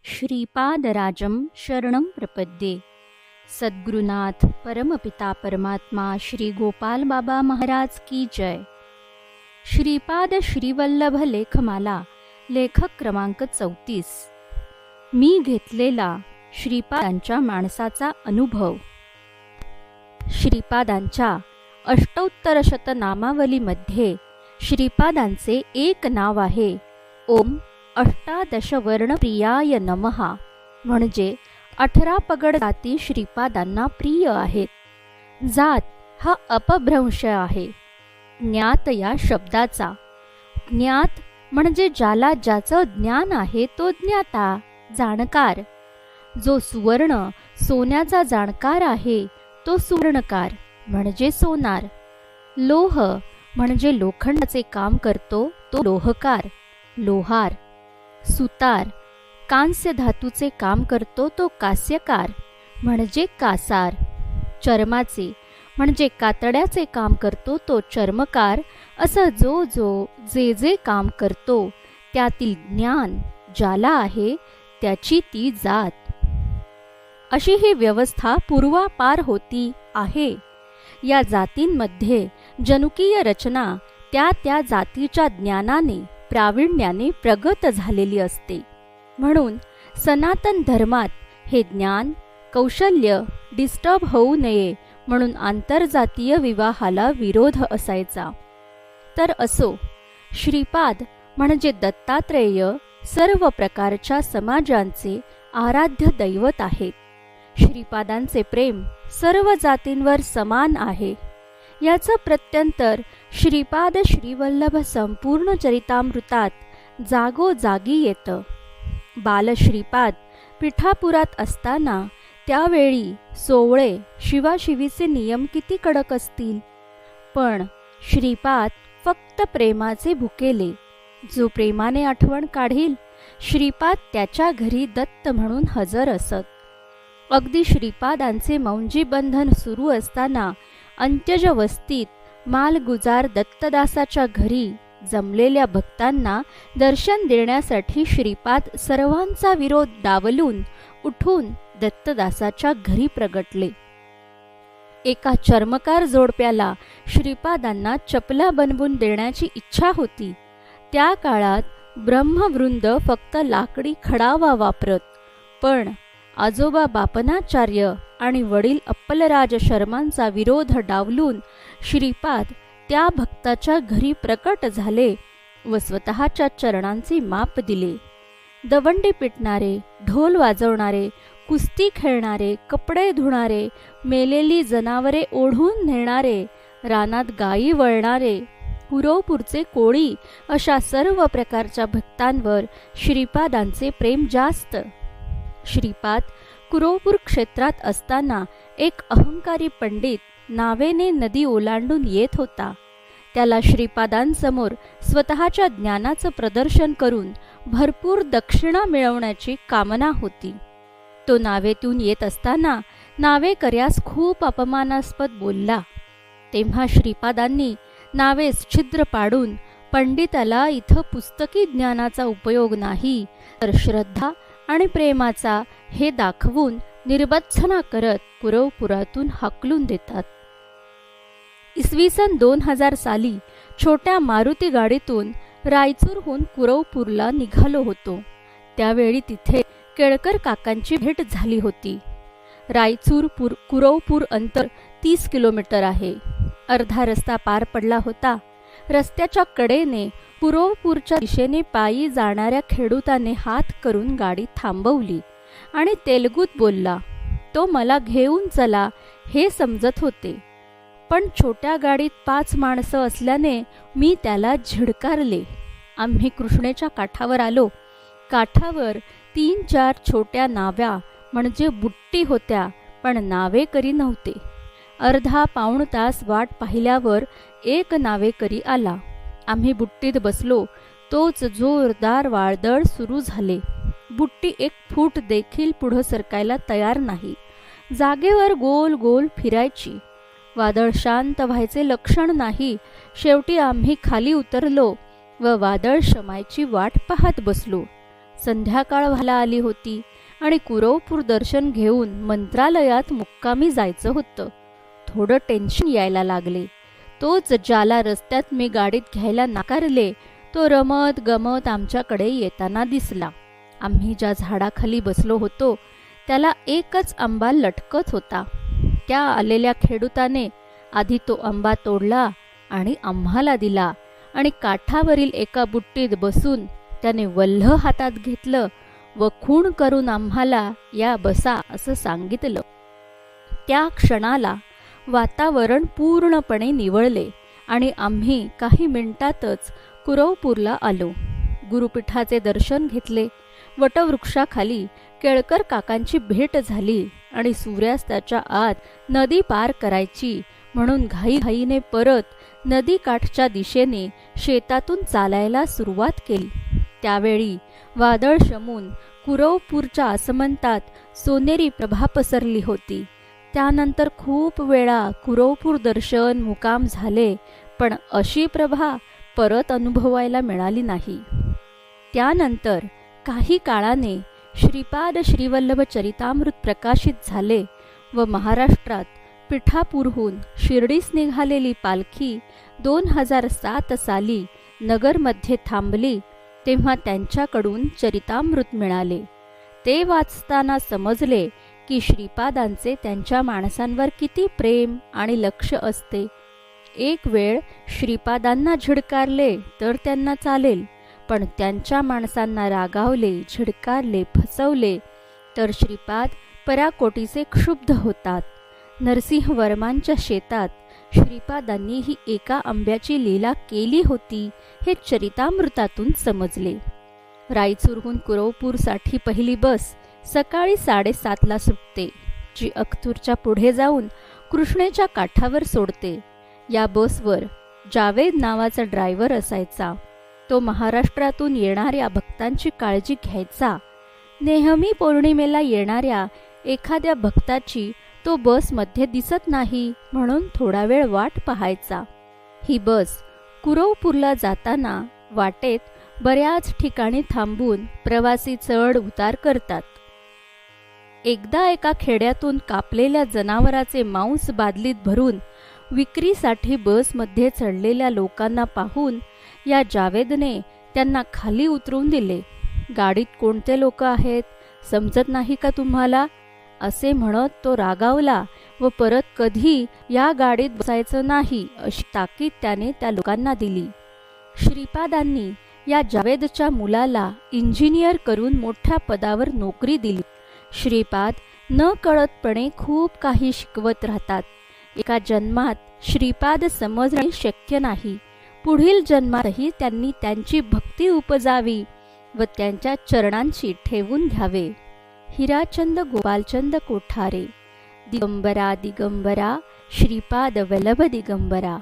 श्रीपादराजं शरणं प्रपद्ये। सद्गुरुनाथ परमपिता परमात्मा श्री गोपाल बाबा महाराज की जय। श्रीपाद श्रीवल्लभ लेखमाला, लेखक क्रमांक 34। मी घेतलेला श्रीपादांच्या माणसाचा अनुभव। श्रीपादांच्या अष्टोत्तर नामावलीमध्ये श्रीपादांचे एक नाव आहे ओम अष्टादश वर्णप्रियाय नमः, म्हणजे 18 पगड जाती श्रीपादांना प्रिय आहेत। जात हा अपभ्रंश आहे ज्ञात या शब्दाचा। ज्ञात म्हणजे ज्याला ज्याचं ज्ञान आहे तो ज्ञाता, जाणकार। जो सुवर्ण सोन्याचा जाणकार आहे तो सुवर्णकार म्हणजे सोनार। लोह म्हणजे लोखंडाचे काम करतो तो लोहकार, लोहार। सुतार कांस्य धातूचे काम करतो तो कांस्यकार म्हणजे कासार। चर्माचे म्हणजे कातड्याचे काम करतो तो चर्मकार। असं जे जे काम करतो त्यातील ज्ञान ज्याला आहे त्याची ती जात। अशी ही व्यवस्था पूर्वापार होती आहे। या जातींमध्ये जनुकीय रचना त्या त्या जातीच्या ज्ञानाने प्रावीण्याने प्रगत झालेली असते। म्हणून सनातन धर्मात हे ज्ञान कौशल्य डिस्टर्ब होऊ नये म्हणून आंतरजातीय विवाहाला विरोध असायचा। तर असो, श्रीपाद म्हणजे दत्तात्रेय सर्व प्रकारच्या समाजांचे आराध्य दैवत आहेत। श्रीपादांचे प्रेम सर्व जातींवर समान आहे। याचं प्रत्यंतर श्रीपाद श्रीवल्लभ संपूर्ण चरितामृतात जागोजागी येतं। बालश्रीपाद पिठापुरात असताना त्यावेळी सोवळे शिवाशिवीचे नियम किती कडक असतील, पण श्रीपाद फक्त प्रेमाचे भुकेले। जो प्रेमाने आठवण काढील श्रीपाद त्याच्या घरी दत्त म्हणून हजर असत। अगदी श्रीपादांचे मौंजी बंधन सुरू असताना अंत्यज वस्तीत मालगुजार दत्तदासाच्या घरी जमलेल्या भक्तांना दर्शन देण्यासाठी श्रीपाद सर्वांचा विरोध डावलून उठून दत्तदासाच्या घरी प्रगटले। एका चर्मकार जोडप्याला श्रीपादांना चपला बनवून देण्याची इच्छा होती। त्या काळात ब्रह्मवृंद फक्त लाकडी खडावा वापरत, पण आजोबा बापनाचार्य आणि वडील अप्पलराज शर्मांचा विरोध डावलून श्रीपाद त्या भक्ताच्या घरी प्रकट झाले व स्वतःच्या चरणांचे माप दिले। दवंडी पिटणारे, ढोल वाजवणारे, कुस्ती खेळणारे, कपडे धुणारे, मेलेली जनावरे ओढून नेणारे, रानात गायी वळणारे, कुरवपूरचे कोळी अशा सर्व प्रकारच्या भक्तांवर श्रीपादांचे प्रेम जास्त। श्रीपाद कुरवपूर क्षेत्रात असताना एक अहंकारी पंडित नावेने नदी ओलांडून येत होता। त्याला श्रीपादांसमोर स्वतःच्या ज्ञानाचं प्रदर्शन करून भरपूर दक्षिणा मिळवण्याची कामना होती। तो नावेतून येत असताना नावेकऱ्यास खूप अपमानास्पद बोलला। तेव्हा श्रीपादांनी नावेस छिद्र पाडून पंडिताला इथं पुस्तकी ज्ञानाचा उपयोग नाही तर श्रद्धा आणि प्रेमाचा हे दाखवून निर्बत्सना करत कुरवपुरातून हाकलून देतात। इसवी सन 2000 साली छोट्या मारुती गाडीतून रायचूरहून कुरवपूरला निघालो होतो। त्यावेळी तिथे केळकर काकांची भेट झाली होती। रायचूर कुरवपूर अंतर 30 किलोमीटर आहे। अर्धा रस्ता पार पडला होता। रस्त्याच्या कडेने कुरवपूरच्या दिशेने पायी जाणाऱ्या खेडूताने हात करून गाडी थांबवली आणि तेलुगूत बोलला। तो मला घेऊन चला हे समजत होते, पण छोट्या गाडीत 5 माणसं असल्याने मी त्याला झिडकारले। आम्ही कृष्णेच्या काठावर आलो। काठावर 3-4 छोट्या नाव्या म्हणजे बुट्टी होत्या, पण नावेकरी नव्हते। अर्धा पाऊण तास वाट पाहिल्यावर एक नावेकरी आला। आम्ही बुट्टीत बसलो तोच जोरदार वादळ सुरू झाले। बुट्टी 1 फूट देखील पुढं सरकायला तयार नाही, जागेवर गोल गोल फिरायची। वादळ शांत व्हायचे लक्षण नाही। शेवटी आम्ही खाली उतरलो व वादळ शमायची वाट पाहत बसलो। संध्याकाळ व्हायला आली होती आणि कुरवपूर दर्शन घेऊन मंत्रालयात मुक्कामी जायचं होतं. थोडं टेन्शन यायला लागले. तोच ज्याला रस्त्यात मी गाडीत घ्यायला नाकारले तो रमत गमत आमच्याकडे येताना दिसला. आम्ही ज्या झाडाखाली बसलो होतो त्याला एकच आंबा लटकत होता. त्या आलेल्या खेडूताने आधी तो आंबा तोडला आणि आम्हाला दिला आणि काठावरील एका बुट्टीत बसून त्याने वल्ह हातात घेतलं व खूण करून आम्हाला या बसा असं सांगितलं. त्या क्षणाला वातावरण पूर्णपणे निवळले आणि आम्ही काही मिनिटातच कुरवपूरला आलो. गुरुपीठाचे दर्शन घेतले. वटवृक्षाखाली केळकर काकांची भेट झाली आणि सूर्यास्ताच्या आत नदी पार करायची म्हणून घाईघाईने परत नदीकाठच्या दिशेने शेतातून चालायला सुरुवात केली. त्यावेळी वादळ शमून कुरवपूरच्या आसमंतात सोनेरी प्रभा पसरली होती. त्यानंतर खूप वेळा कुरवपूर दर्शन मुकाम झाले, पण अशी प्रभा परत अनुभवायला मिळाली नाही. त्यानंतर काही काळाने श्रीपाद श्रीवल्लभ चरितामृत प्रकाशित झाले व महाराष्ट्रात पिठापूरहून शिर्डीस निघालेली पालखी 2007 साली नगरमध्ये थांबली. तेव्हा त्यांच्याकडून चरितामृत मिळाले. ते वाचताना समजले की श्रीपादांचे त्यांच्या माणसांवर किती प्रेम आणि लक्ष असते. एक वेळ श्रीपादांना झिडकारले तर त्यांना चालेल, पण त्यांच्या माणसांना रागावले, झिडकारले, फसवले तर श्रीपाद पराकोटीचे क्षुब्ध होतात. नरसिंहवर्मांच्या शेतात श्रीपादांनी ही एका आंब्याची लीला केली होती हे चरितामृतातून समजले. रायचूरहून कुरवपूरसाठी पहिली बस सकाळी 7:30ला सुटते, जी अख्तूरच्या पुढे जाऊन कृष्णेच्या काठावर सोडते. या बसवर जावेद नावाचा ड्रायव्हर असायचा. तो महाराष्ट्रातून येणाऱ्या भक्तांची काळजी घ्यायचा. नेहमी पौर्णिमेला येणाऱ्या एखाद्या भक्ताची तो बसमध्ये दिसत नाही म्हणून थोडा वेळ वाट पाहायचा. ही बस कुरवपूरला जाताना वाटेत बऱ्याच ठिकाणी थांबून प्रवासी चढ उतार करतात. एकदा एका खेड्यातून कापलेल्या जनावराचे मांस बादलीत भरून विक्रीसाठी बसमध्ये चढलेल्या लोकांना पाहून या जावेदने त्यांना खाली उतरवून दिले. गाडीत कोणते लोक आहेत समजत नाही का तुम्हाला, असे म्हणत तो रागावला व परत कधी या गाडीत बसायचं नाही अशी ताकीद त्याने त्या लोकांना दिली. श्रीपादांनी या जावेदच्या मुलाला इंजिनियर करून मोठ्या पदावर नोकरी दिली. श्रीपाद न कळतपणे खूप काही शिकवत राहतात. एका जन्मात श्रीपाद समजणे शक्य नाही. पुढील जन्मातही त्यांनी त्यांची भक्ती उपजावी व त्यांच्या चरणांची ठेवून घ्यावे. हिराचंद गोपालचंद कोठारे. दिगंबरा दिगंबरा श्रीपाद वल्लभ दिगंबरा.